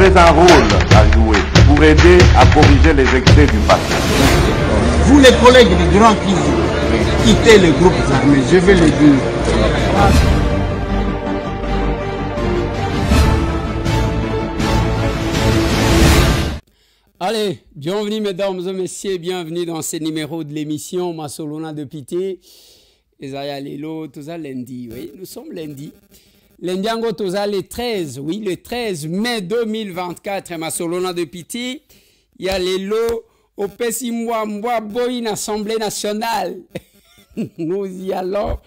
avez un rôle à jouer pour aider à corriger les excès du passé. Vous les collègues des grands qui quittez les groupes armés, je vais le dire. Allez, bienvenue mesdames et messieurs, bienvenue dans ce numéro de l'émission Masolona de Pité. Ezaya Lelo, Toza lundi, oui, nous sommes lundi. Lundi, Toza le 13, oui, le 13 mai 2024, Masolona de Pité. Il y a Lelo, au Pessimwa Boy, Assemblée nationale. Nous y allons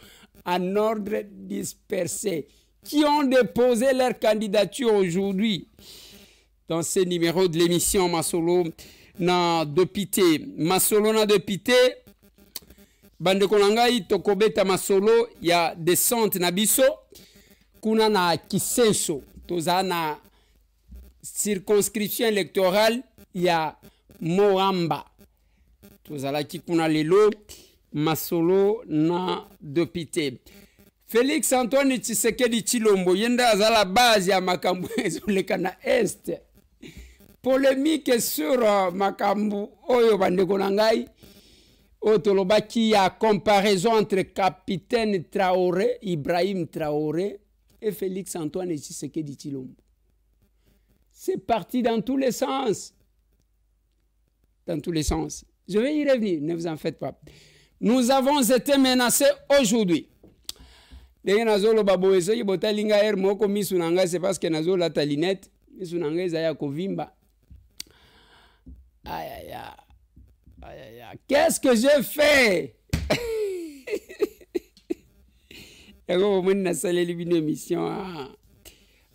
en ordre dispersé. Qui ont déposé leur candidature aujourd'hui dans ce numéro de l'émission Masolona de Pité. Masolona de Pité, bande konangai tokobeta masolo ya descente na biso kuna na Kisenso toza na circonscription électorale ya Moamba tozala ki kuna lelo masolo na Dopité. Félix Antoine Tshisekedi Tshilombo yenda azala base ya makambo ezoleka na est. Polémique sur makambo oyo bande konangai Otolobaki a comparaison entre capitaine Traoré, Ibrahim Traoré et Félix Antoine Tshisekedi Tshilombo. C'est parti dans tous les sens. Dans tous les sens. Je vais y revenir, ne vous en faites pas. Nous avons été menacés aujourd'hui. C'est parce que Nazo la talinette, aïe aïe aïe. Qu'est-ce que j'ai fait? une émission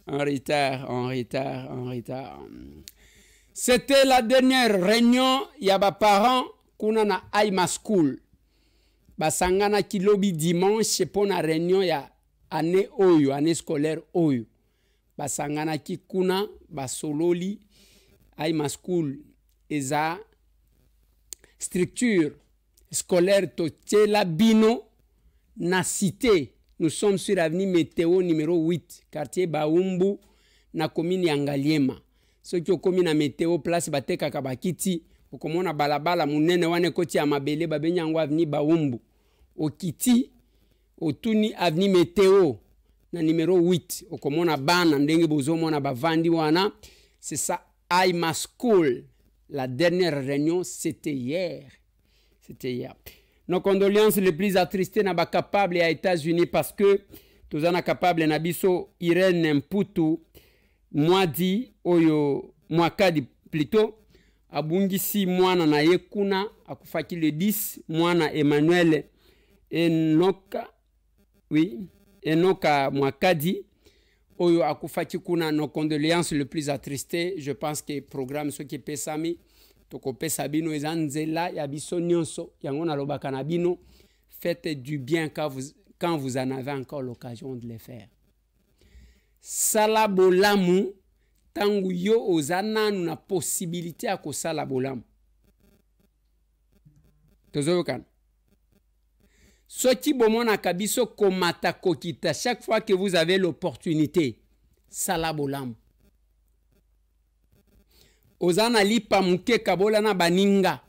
en retard. C'était la dernière réunion. Il y a des parents qui ont Aima School. Basangana ki lobi dimanche pour la réunion ya année oyo, année scolaire oyo. Basangana ki kuna basololi Aima School eza structure scolaire Totela Bino na cité. Nous sommes sur l'avenue Météo numéro 8, quartier Baumbu, na commune Yangaliema. Ceux qui ont commis na Météo place Bateka Kabakiti, au komona balabala munene wane koti ya mabele babenyango avenue Baumbu. Au Kiti, au Tuni avenue Météo, na numéro 8, au komona bana ndenge bozomo na bavandi wana. C'est ça, Aima School. La dernière réunion, c'était hier. C'était hier. Nos condoléances les plus attristées n'a pas capable à États-Unis parce que tous en capable nabiso Irene Mputu Mwadi Oyo Mwakadi plutôt abungisi mwana na yekuna akufaki le 10 mwana Emmanuel Enoka oui Enoka Mwakadi Oyo akufaki kuna. Nos condoléances les plus attristées. Je pense que programme ce qui peut s'ami toko pesa bino ezanzela ya biso nyonso yango na lobaka na bino. Faites du bien quand vous en avez encore l'occasion de le faire. Sala bolamu tangu yo ozana na possibilité à ko sala bolamu. Tozoyokan. Soti bomona kabiso komata kokita chaque fois que vous avez l'opportunité. Sala bolamu. Ozana lipa muke kabola na baninga.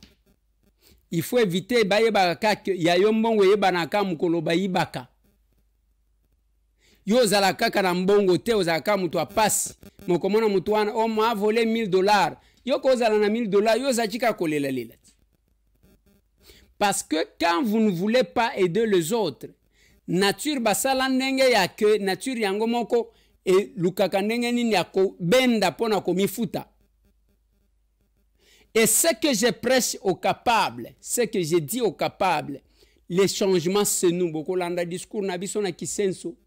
Il faut éviter bayeba kaka ya yombongo yeba na ka mukolo bayibaka. Yo zala kaka na mbongo te ozaka mutu apasi. Mokomona mutu wana o m'a volé $1000. Yo ko zala na $1000 yo zachika kolela lela. Parce que quand vous ne voulez pas aider les autres, nature basala ndenge ya que nature yango moko e lukaka ndenge nini yako benda pona komifuta. Et ce que je prêche aux capables, ce que je dis aux capables, les changements c'est nous. Beaucoup landa discours na biso na Kisenso.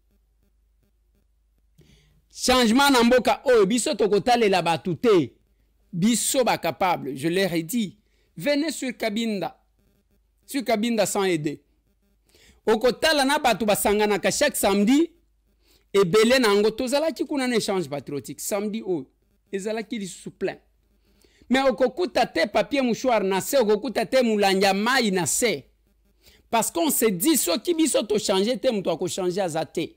Changement na mboka oh biso tokotale la batute. Biso ba capable, je leur ai dit, venez sur Kabinda. Sur Kabinda sans aider. Okotala na batu basangana ka chaque samedi et belé na ngo tozala ki kuna na échange patriotique samedi oh ezala ki li sous plein. Mais okokuta te papier mouchoir na se okokuta te mulanja mai na se. Parce qu'on se dit ce qui biso to changer te muto ko changer azate.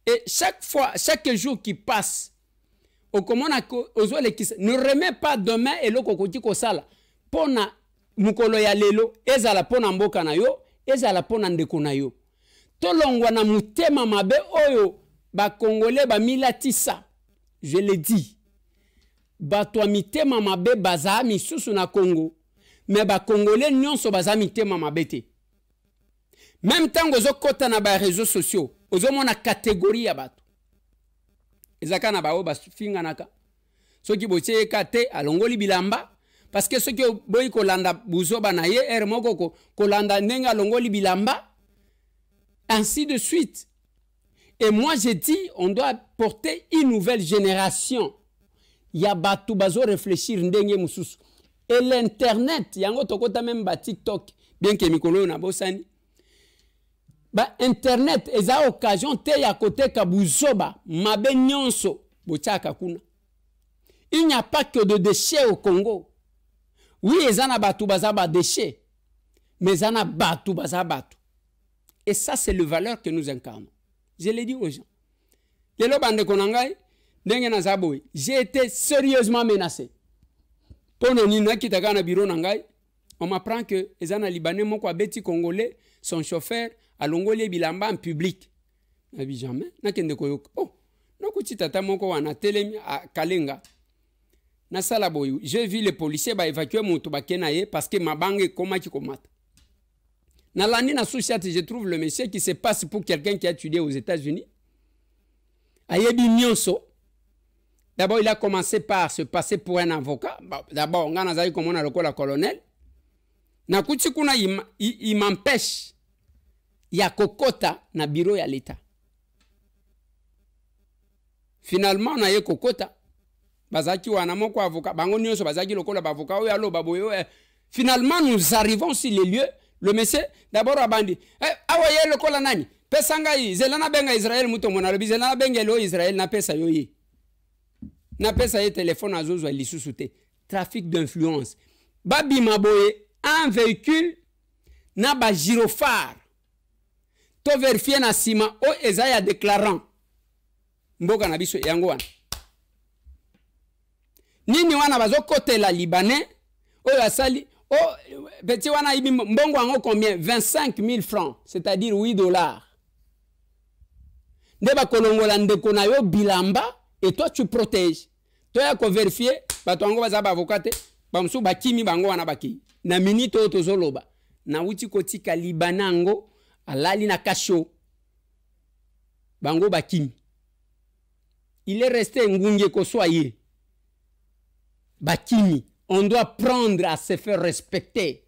Et chaque fois, chaque jour qui passe, okomona ko ozolekisa ne remets pas demain eloko okoki kosala pona mukolo ya lelo ezala pona mboka na yo ezala pona ndeko na yo tolongwa na mutema mabe oyo bakongole bamilatisa je le dis bato ya mitema mabe bazaa misusu na Congo mais bakongole nyonso bazaa mitema mabe te même tango ozokota na ba réseaux sociaux ozomona catégorie ya bato ezaka na bao bafinganaka soki botieka te alongoli bilamba parce que soki boyi kolanda buzoba na ye ere moko kolanda ndenge alongoli bilamba ainsi de suite. Et moi je dis on doit porter une nouvelle génération ya batu bazo réfléchir ndenge mususu et l'internet yango tokota même ba TikTok bien que mikolo na bosani ba internet eza occasion te ya côté ka buzoba mabe nyonso bochaka kuna. Il n'y a pas que de déchets au Congo. Oui, ezana batu bazaba déchets mais ezana batu bazaba. Et ça c'est le valeur que nous incarnons. Je l'ai dit aux gens. Lelo bande konangai ndenge na zaboy, j'ai été sérieusement menacé. Pono ni na kitaka na bureau nangai, on m'apprend que ezana libanais moko abeti congolais, son chauffeur a longolé bilamba en public. Na bi jamais na kende koyoka. Oh, na kuti tata moko wana telemi a Kalenga. Na sala boy, j'ai vu les policiers ba évacuer moto ba kenaye parce que mabange komaki komata. Na landi na société, je trouve le monsieur qui se passe pour quelqu'un qui a étudié aux États-Unis. Ayebi nyonso. D'abord, il a commencé par se passer pour un avocat. D'abord, on a comme on a le colonel. Na kuti kuna il m'empêche. Ya kokota na bureau ya l'État. Finalement, on a eu kokota. Bazaki wana moko avocat. Bango nyonso bazaki lokola ba avocat oyo alo baboyo. Finalement, nous arrivons sur les lieux. Le monsieur, d'abord, a bandi. Awaye le kola nani. Pesangai, zelana benga Israël muto monalobi, zelana benga lo Israël na pesa yoye. Na pesa ye téléphone à zozo lisusu. Trafic d'influence. Babi maboye, un véhicule, na ba gyrophare. To vérifier na sima, o ezaya déclarant. Mboka na biso yango wana. Nini wana bazo kote la Libanais, o asali. Oh, petit wana ibi mbongo ango combien? 25 000 francs, c'est-à-dire 8 $. Ndeba kolongola ndeko na yo bilamba et toi tu protèges. Toi ya ko vérifier, bato ango bazaba avocate, bamsu bakimi bango wana baki. Na minute o tozoloba. Na uti kotika libanango alali na kasho. Bango bakimi. Il est resté ngunge ko soye. Bakimi. On doit prendre à se faire respecter.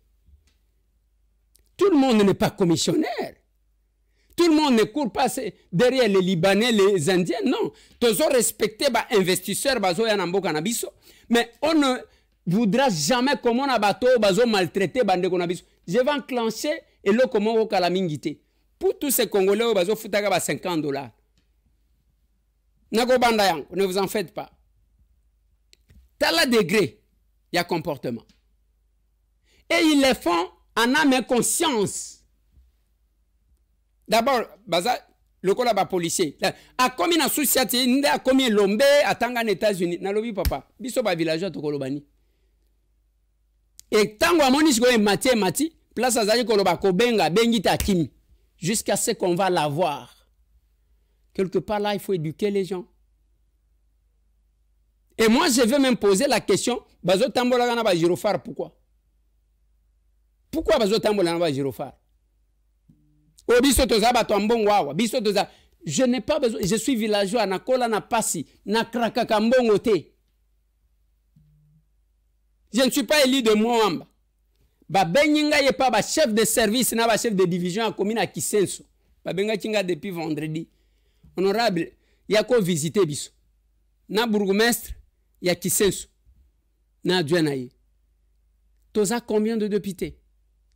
Tout le monde n'est pas commissionnaire. Tout le monde ne court pas derrière les Libanais, les Indiens. Non. Tous ont respecté les investisseurs, mais on ne voudra jamais comme on a bateau, maltraité, je vais enclencher et là comment on va la pour tous ces Congolais, on va foutre $50. Ne vous en faites pas. T'as le degré. Il y a comportement. Et ils le font en âme et conscience. D'abord, le collab policier. A combien de sociétés, a combien de l'ombe, à Tangan, États-Unis. Na lobi papa. Biso ba villageois to kolobani. Et tango amonis go mati, place à zali koloba kobenga, bengita kimi. Jusqu'à ce qu'on va l'avoir. Quelque part là, il faut éduquer les gens. Et moi, je vais même poser la question, bazo tambola gana ba gyrophare, pourquoi? Pourquoi bazo tambola gana ba gyrophare? O biso toza ba tombongo wawa, biso toza. Je n'ai pas besoin, je suis villageois, na kola na pasi, na krakaka mbongo te. Je ne suis pas élu de Moamba. Ba benyinga ye pas ba chef de service na ba chef de division à commune à Kisenso. Ba benga kinga depuis vendredi. Honorable, yako visiter biso. Na bourgmestre ya Kisenso. Na adjoint. Toza combien de députés?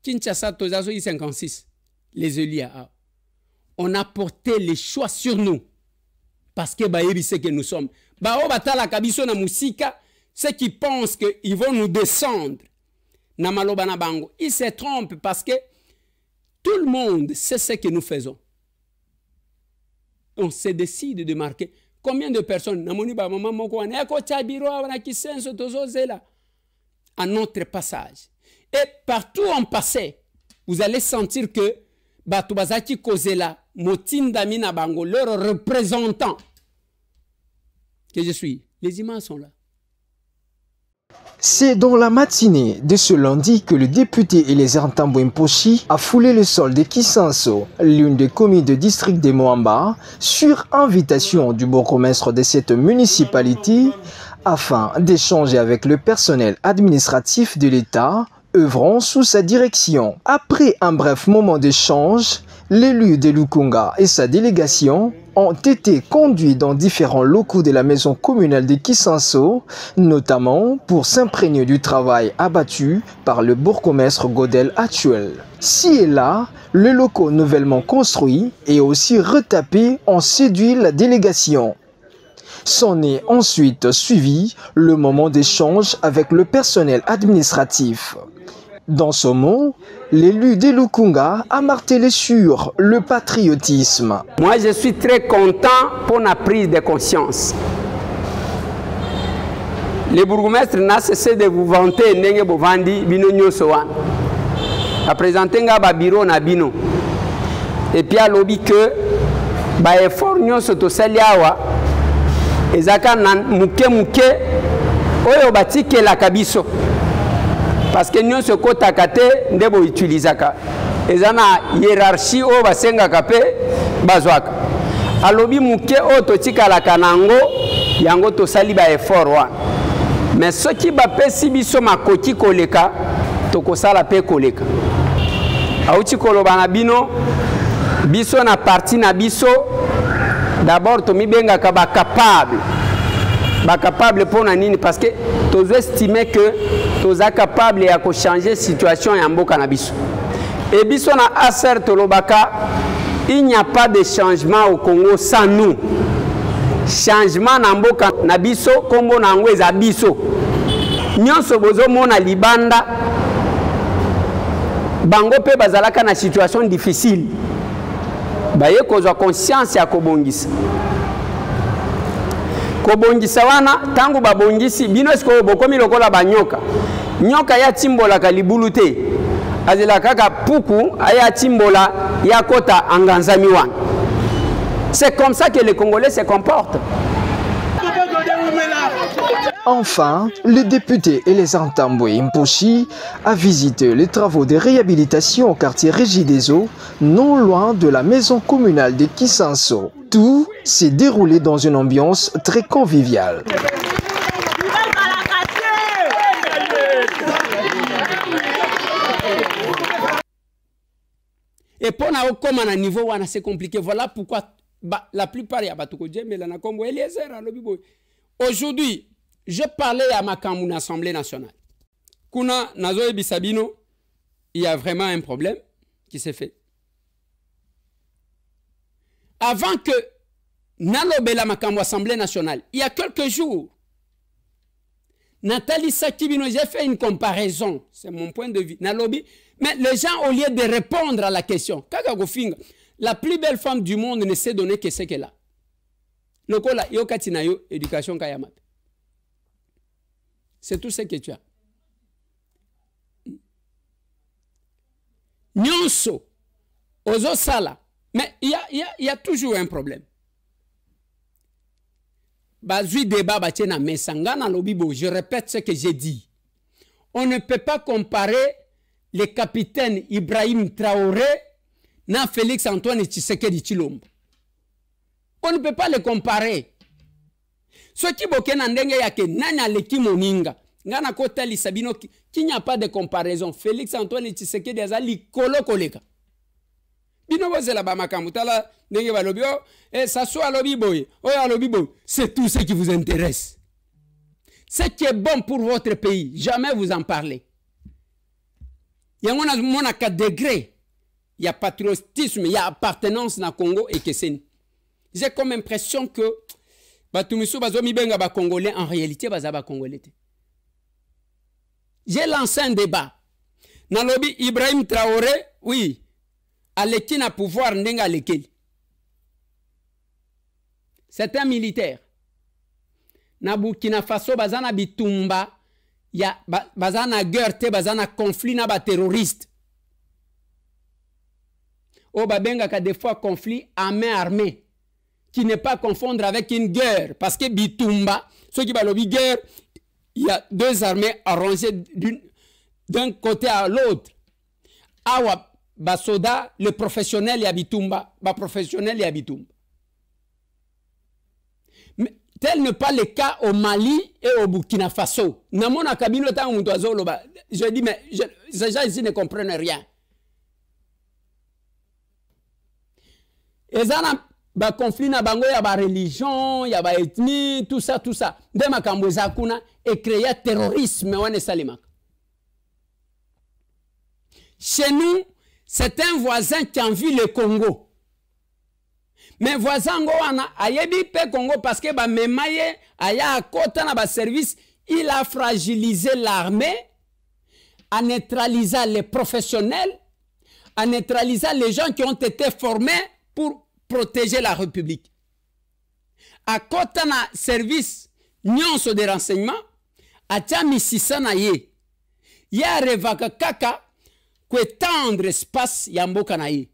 Kinshasa toza 56. Les élus à. On a porté les choix sur nous. Parce que bayebi c'est que nous sommes. Ba o batala kabiso na musika, ceux qui pensent qu'ils vont nous descendre. Na maloba na bango. Ils se trompent parce que tout le monde sait ce que nous faisons. On se décide de marquer. Combien de personnes à notre passage. Et partout où on passait, vous allez sentir que Batubazaki Kozela, Motindamina Bango, leur représentant, que je suis, les images sont là. C'est dans la matinée de ce lundi que le député Eliezer Ntambwe Mposhi a foulé le sol de Kisanso, l'une des communes de district de Moamba, sur invitation du bourgmestre de cette municipalité, afin d'échanger avec le personnel administratif de l'État, œuvrant sous sa direction. Après un bref moment d'échange, l'élu de Lukunga et sa délégation ont été conduits dans différents locaux de la maison communale de Kisanso, notamment pour s'imprégner du travail abattu par le bourgmestre Godel actuel. Ci et là, le locaux nouvellement construit et aussi retapé ont séduit la délégation. S'en est ensuite suivi le moment d'échange avec le personnel administratif. Dans ce mot, l'élu de Lukunga a martelé sur le patriotisme. Moi, je suis très content pour la prise de conscience. Le bourgmestre n'a cessé de vous vanter Nenge Bovandi Bino Nyosoan. A présenté un bureau na Bino. Et puis, à l'objet que, ba effort Nyoso to Saliawa, ezaka muke oyo batike la kabiso. Parce que nous, ce côté nous devons utiliser. Et il y a une hiérarchie où basenga kape bazwaka. Alobi muke o totika la kanango yango to sali ba effort wa. Mais ce qui ba pesi biso makoti koleka to kosala pe koleka. Auti koloba na bino biso na parti na biso d'abord to mi benga ka ba capable pour nani parce que tu estimes que tu es capable de changer la situation en mboka na biso. Et biso na aser tolobaka, il n'y a pas de changement au Congo sans nous. Changement na mboka na biso kombo na ngo eza biso. Nyonso bozo mona libanda bango pe bazalaka na situation difficile. Baye kozwa conscience ya kobongisa. Kobongisa wana tangu babongisi bino siko bokomi lokola banyoka. Nyoka ya timbola kalibulu te. Azela kaka puku aya timbola ya kota anganzami wana. C'est comme ça que les Congolais se comportent. Enfin, le député Eliezer Ntambwe Mposhi a visité les travaux de réhabilitation au quartier Régie des Eaux, non loin de la maison communale de Kisanso. Tout s'est déroulé dans une ambiance très conviviale. Et pour nous, comme à un niveau, c'est compliqué. Voilà pourquoi la plupart y a aujourd'hui, je parlais à ma Cameroun Assemblée nationale. Kuna Nazoe Bisabino, il y a vraiment un problème qui s'est fait. Avant que Nalobela Makambo Assemblée nationale, il y a quelques jours, Nathalie Sakibino, j'ai fait une comparaison, c'est mon point de vue. Nalobi, mais les gens, au lieu de répondre à la question, la plus belle femme du monde ne sait donner que ce qu'elle a. Lokola, yo katina yo, éducation kayamap. C'est tout ce que tu as. Nyonso, ozo sala. Mais il y a toujours un problème. Bazui débat batiena mesangana lobibo, je répète ce que j'ai dit. On ne peut pas comparer le capitaine Ibrahim Traoré na Félix Antoine Tshisekedi Tshilombo. On ne peut pas les comparer. Ce qui bokena ndenge yake nanya leki moninga. Ngana kota lisabino qui n'y a pas de comparaison. Félix Antoine Tshisekedi azali kolo koleka. Bino bozela ba makambu tala ndenge balobi o ça soit lobi boy. Oya lobi boy, c'est tout ce qui vous intéresse. Ce qui est bon pour votre pays, jamais vous en parlez. Il y a mon 4 degrés. Il y a patriotisme, il y a appartenance na Congo et Kesseni. J'ai comme impression que Batumisu bazomi benga ba Congolais en réalité bazaba Congolais. J'ai lancé un débat. Nalobi Ibrahim Traoré, oui, aleki na pouvoir ndenga lekeli. C'est un militaire. Na Burkina Faso bazana bitumba ya bazana guerre te bazana conflit na ba terroriste. O babenga ka des fois conflit à main armée qui n'est pas confondre avec une guerre parce que bitumba ceux qui balobi guerre il y a deux armées arrangées d'un côté à l'autre. Awa basoda le professionnel ya bitumba ba professionnel ya bitumba. Tel n'est pas le cas au Mali et au Burkina Faso. Je dis, mais ces gens ici ne comprennent rien. Et ça, il y a conflit, il y a religion, il y a ethnie, tout ça, tout ça. Et créer terrorisme. Chez nous, c'est un voisin qui envie le Congo. Mais voisin wana ayebi pe Congo parce que ba memaye aya akota na ba service, il a fragilisé l'armée en neutralisant les professionnels, en neutralisant les gens qui ont été formés pour protéger la République. Akota na service nyonso de renseignement atia misisa na ye. Ya revaka kaka ko tendre espace ya mboka na ye.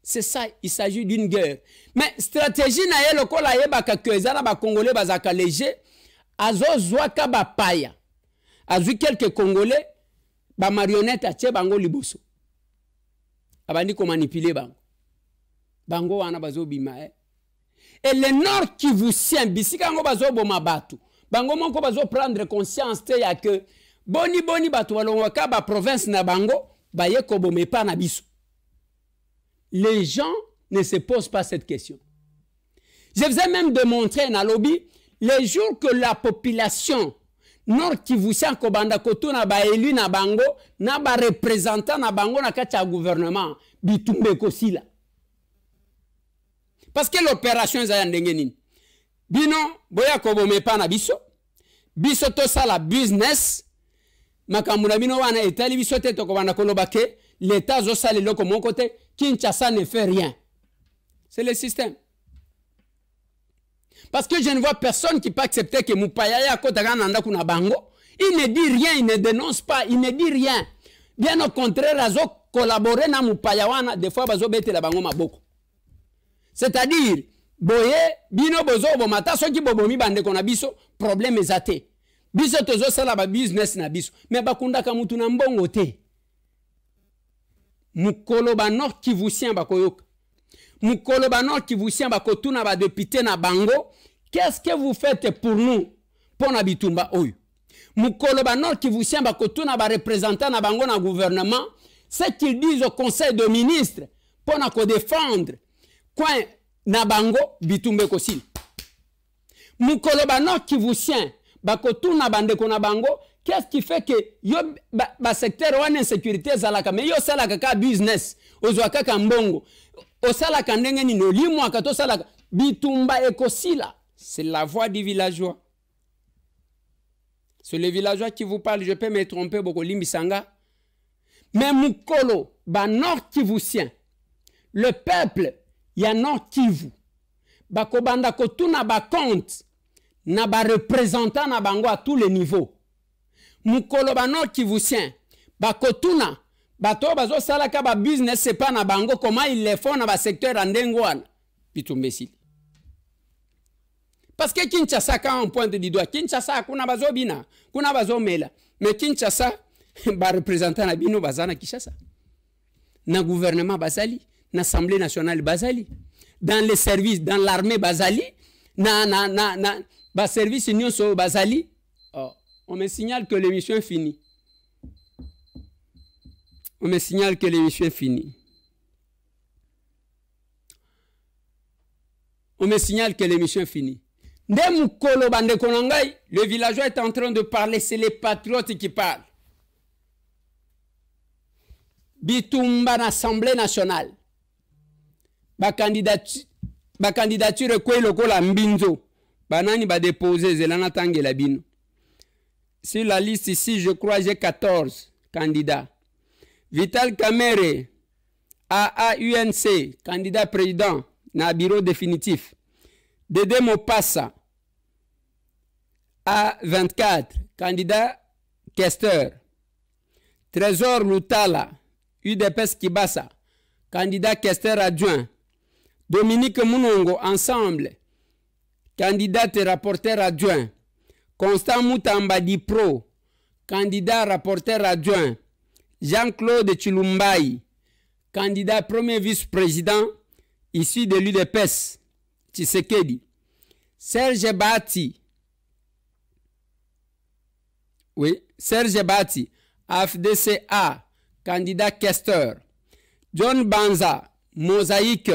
C'est ça, il s'agit d'une guerre. Mais stratégie na ye lokola ye baka kezana ba Congolais bazaka léger, azo zwaka ba paya. Azu quelques Congolais ba marionnette atie bango liboso. Abandi ko manipuler bango. Bango wana bazo bima. Et le Nord qui vous sien bisika ngo bazo boma batu. Bango monko bazo prendre conscience te ya que boni batu walongwaka ba province na bango ba ye ko bome pa na biso. Les gens ne se posent pas cette question. Je vous ai même démontré dans le lobby, les jours que la population nord Kivusien Kobanda Koto na ba élu na bango, na ba représentant na bango na katia gouvernement, bitumbe kosila. Parce que l'opération est à ndengenin. Bino, boya kobome pa na biso, biso to sala business, makamuna bino wana etali biso te to kobanda kolobake, l'État zo sala loko mon côté, Kinshasa ne fait rien. C'est le système. Parce que je ne vois personne qui peut accepter que Moupaya Kotaga Nanda Kuna Bango. Il ne dit rien, il ne dénonce pas, il ne dit rien. Bien au contraire, Azo collaborer na Moupayawana, des fois Bazo bete la Bango Maboko. C'est-à-dire, Boye, Bino Bozo, Bomata, ceux qui bobomi bande qu'on a biso, problème est athée. Biso tozo sala ba business na biso. Mais Bakunda Kamutu na mbongo te. Mukolo ba nord Kivusien bakoyoka. Mukolo ba nord Kivusien bakotuna ba député na bango. Qu'est-ce que vous faites pour nous? Pour na bitumba oyo. Mukolo ba nord Kivusien bakotuna ba représentant na bango na gouvernement. Ce qu'ils disent au conseil de ministres pour na ko défendre. Coin na bango bitumbe kosil. Mukolo ba nord Kivusien bakotuna bande ko na bango. Qu'est-ce qui fait que yo ba secteur wana insécurité zalaka mais yo salaka ka business ozwaka ka mbongo osalaka ndenge ni no limwa ka to salaka bitumba ekosila. C'est la voix du villageois. C'est le villageois qui vous parle, je peux me tromper beaucoup limbisanga. Mais mukolo ba nord Kivusien. Le peuple ya nord Kivu. Ba kobanda kotuna ba compte na ba représentant na bango à tous les niveaux. Mukolo ba nord Kivusien bakotuna bato bazo salaka ba business c'est pas na bango comment ils le font na ba secteur andengwana bitumbesili. Parce que Kinshasa quand on pointe du doigt Kinshasa kuna bazo bina kuna bazo mela mais Kinshasa ba représentant na bino bazana Kinshasa na gouvernement bazali na assemblée nationale bazali dans les services dans l'armée bazali na ba service union so bazali. Oh. On me signale que l'émission est finie. On me signale que l'émission est finie. On me signale que l'émission est finie. Le villageois est en train de parler, c'est les patriotes qui parlent. Bitumba l'Assemblée nationale. Ba candidature est lokola mbinzo. Banani ba déposer zelana tangela bino. Sur la liste ici, je crois j'ai 14 candidats. Vital Kamere, AAUNC, candidat président, na bureau définitif. Dédé Mopassa, A24, candidat questeur. Trésor Loutala, UDPS Kibassa, candidat questeur adjoint. Dominique Mounongo, Ensemble, candidat et rapporteur adjoint. Constant Moutamba Dipro, candidat rapporteur adjoint. Jean-Claude Chilumbaï, candidat premier vice-président issu de l'UDPS, Tshisekedi. Serge Bati, oui, Serge Bati, AFDCA, candidat questeur. John Banza, Mosaïque,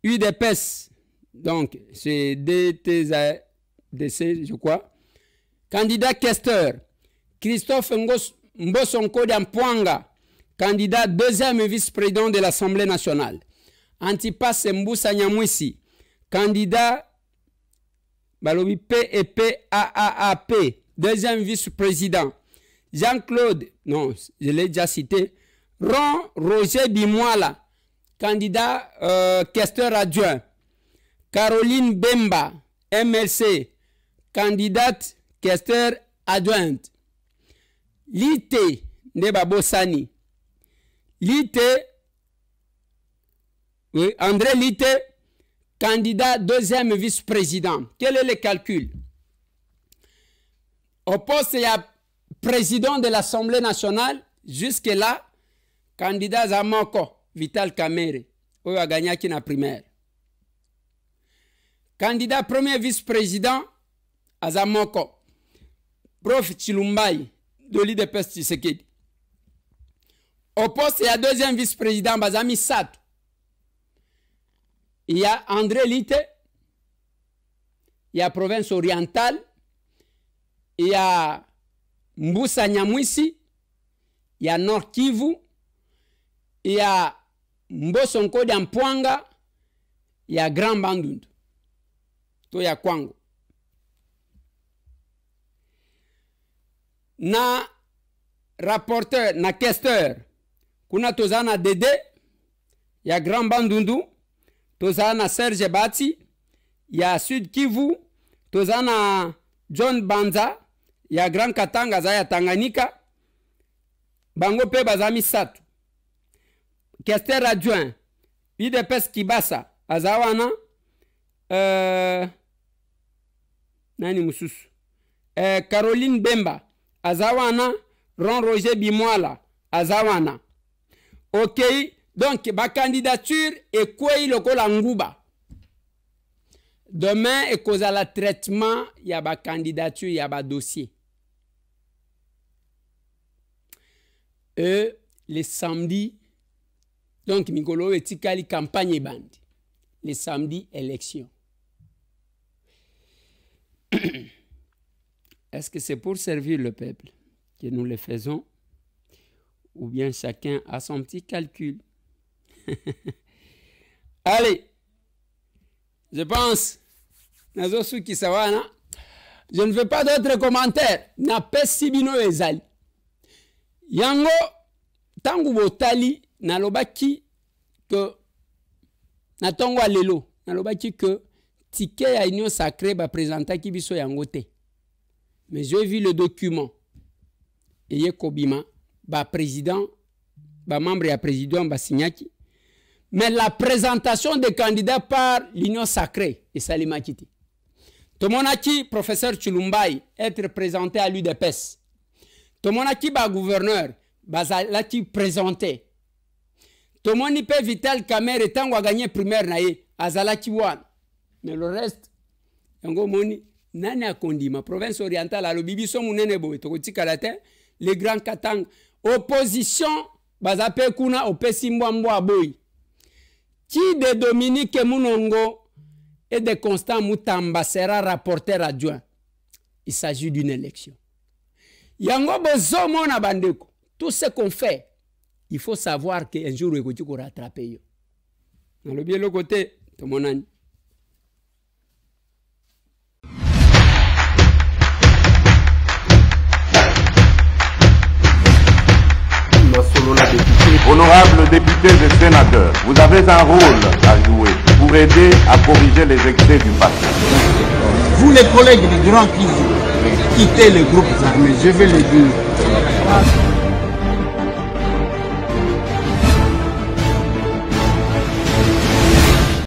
UDPS, donc c'est DTZDC, je crois. Candidat questeur. Christophe Mbosonko Diampouanga, candidat deuxième vice-président de l'Assemblée nationale. Antipas Mboussa Nyamwisi, candidat Balobi PEP-AAAP, deuxième vice-président. Jean-Claude, non, je l'ai déjà cité. Ron Roger Bimouala, candidat questeur adjoint. Caroline Bemba, MLC, candidate questeur adjointe. Lité Nebabosani. Lité, oui, André Lité, candidat deuxième vice-président. Quel est le calcul? Au poste, il y a président de l'Assemblée nationale, jusque-là, candidat Zamoko, Vital Kamere, où a gagné qui na primaire. Candidat premier vice-président, Azamoko, Prof Chilumbaï, de l'UDPS Tshisekedi. Au poste, il y a deuxième vice-président, Bazami Satou. Il y a André Lité, il y a province orientale, il y a Mboussa Nyamwisi, il y a Nord Kivu, il y a Mbosonko Diampouanga, il y a Grand Bandundu. To ya Kwango. Na rapporteur, na questeur, kuna tozana Dédé, ya Grand Bandundu, tozana Serge Bati, ya Sud Kivu, tozana John Banza, ya Grand Katanga za ya Tanganyika, bango pe bazami Satou. Questeur adjoint, UDPS Kibassa, azawana, nani mususu, Caroline Bemba, azawana, Ron Roger Bimouala, azawana. Ok, donc ma candidature est quoi le Kolangouba. Demain, et cause à la traitement, il y a ma candidature, il y a ma dossier. Les samedis, donc Mikolo et Tikali campagne bandi. Les samedis, élection. Est-ce que c'est pour servir le peuple que nous le faisons ou bien chacun a son petit calcul? Allez, je pense, je ne veux pas d'autres commentaires. Na pesibino ezali. Yango, tangu botali, na lobaki que, na tongo alelo, na lobaki que, ticket à union sacrée va présenter qui biso yangote. Mais j'ai vu le document. Et Kobima, ba président, ba membre et président, ba signaki. Mais la présentation des candidats par l'union sacrée, et ça les m'a quitté. Tomonaki, professeur Chilumbaï, être présenté à l'UDPS. Tomonaki, ba gouverneur, bazalaki présenté. Tomoni pe Vital Kamere, étant a gagné primaire naïe, azalaki wan. Mais le reste, yango moni, nani a kondi, ma province orientale, alo bibi so mounene boy, tokoti kalate, les grands katang, opposition, bazape kuna, opesi mbwa boy. Qui de Dominique Mounongo et de Constant Moutamba sera rapporteur adjoint? Il s'agit d'une élection. Yango bozo mona bandeko, tout ce qu'on fait, il faut savoir qu'un jour, il faut rattraper. Dans le bien le côté, tout mon ami. Honorables députés et sénateurs, vous avez un rôle à jouer pour aider à corriger les excès du passé. Vous les collègues des grands qui quittez les groupes armés, je vais le dire.